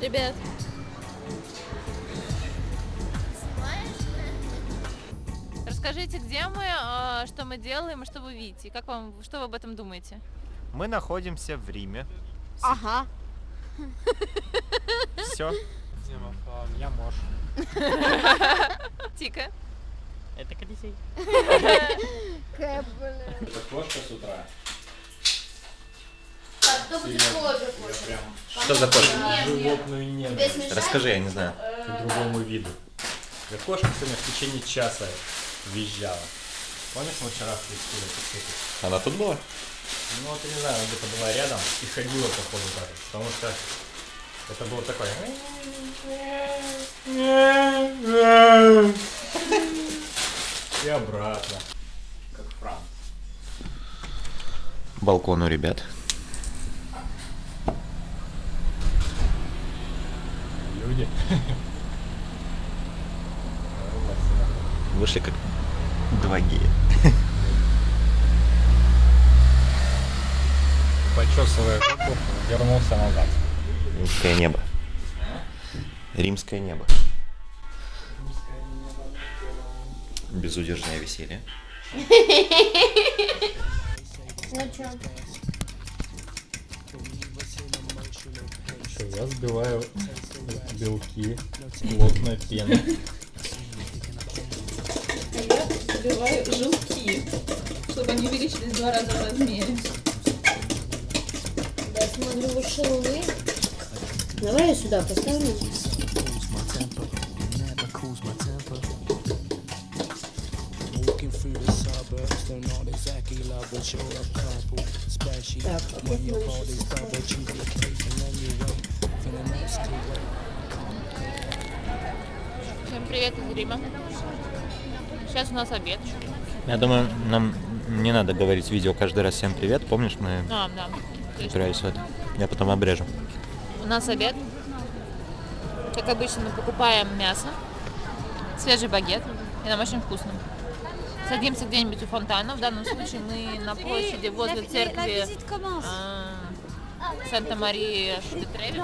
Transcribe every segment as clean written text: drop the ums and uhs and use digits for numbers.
Ребят. Расскажите, где мы, что мы делаем и что вы видите? Как вам, что вы об этом думаете? Мы находимся в Риме. Ага. Все. Я Мош. Тика. Это Колизей. Кэп, блин. Это кошка с утра. Кто будет кожу кушать? Что за кошка? Животную ненависть Расскажи, я не знаю. к другому виду. Эта кошка сегодня в течение часа визжала. Помнишь, мы вчера включили эту штуку? Она тут была? Ну вот, я не знаю, она где-то была рядом и ходила по ходу даже. Потому что это было такое. И обратно. Как Франк. Балкон у ребят. Люди. Вышли как два гея. Почесывая жопу, вернулся назад. Римское небо. Римское небо. Безудержное веселье. Ну чё? Я сбиваю белки плотной пеной. Я взбиваю желтки, чтобы они увеличились в 2 раза в размере. Я смотрю, вы шелуны. Давай я сюда поставлю. Так, а как мы Всем привет из Рима. Сейчас у нас обед. Я думаю, нам не надо говорить в видео каждый раз всем привет. Помнишь, мы Да. собирались в это? Я потом обрежу. У нас обед. Как обычно, мы покупаем мясо, свежий багет, и нам очень вкусно. Садимся где-нибудь у фонтана. В данном случае мы на площади возле церкви Санта-Мария де Треви.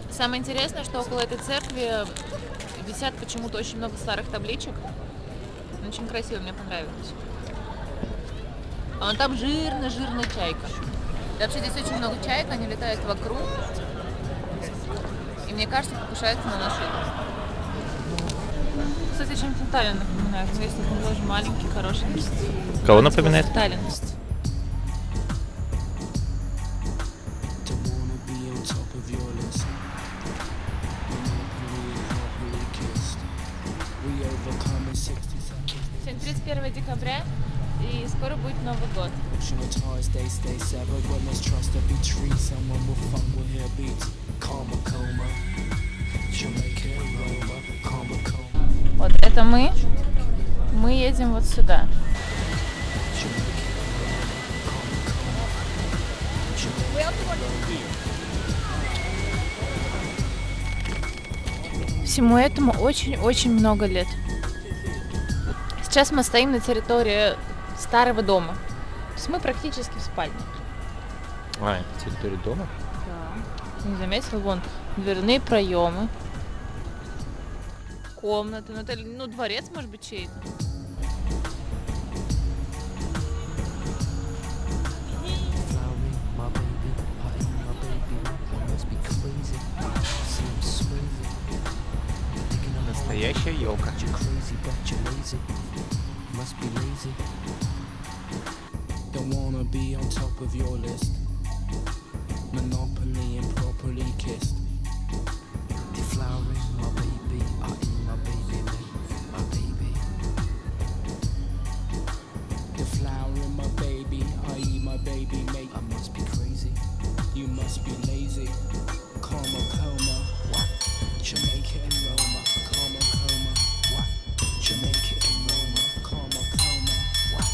Самое интересное, что около этой церкви висят почему-то очень много старых табличек. Очень красиво, мне понравилось. А вон там жирная чайка. И вообще здесь очень много чаек, они летают вокруг. И мне кажется, покушаются на наши. Кстати, чем-то Таллин напоминает. Но если он тоже маленький, хороший. Кого напоминает? Таллин. Сегодня 31 декабря, и скоро будет Новый год. Вот это мы. Мы едем вот сюда. Всему этому очень-очень много лет. Сейчас мы стоим на территории старого дома. То есть мы практически в спальне. А, это территория дома? Да. Не заметил? Вон дверные проемы. Комнаты. Ну, это, дворец, может быть, чей-то. Настоящая елка. Don't wanna be on top of your list. Monopoly and properly kissed. Deflowering my baby, I eat my baby, my baby. Deflowering my baby, I eat my baby, mate. I must be crazy. You must be lazy. Karma, coma. What? Jamaica and Roma. Karma, coma. What? Jamaica and Roma. Karma, coma. What?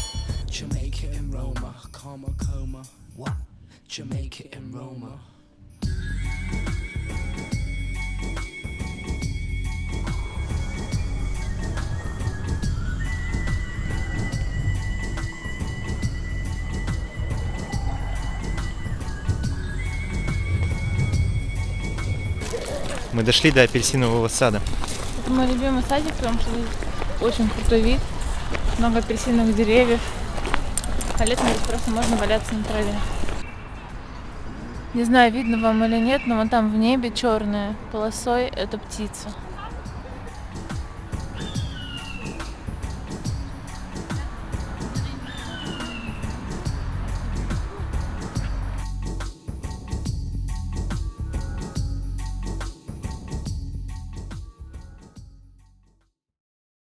Jamaica and Roma. Karma, coma. What? Jamaica and Roma. Мы дошли до апельсинового сада. Это мой любимый садик, потому что здесь очень крутой вид. Много апельсиновых деревьев. А летом здесь просто можно валяться на траве. Не знаю, видно вам или нет, но вон там в небе черная полосой — это птица.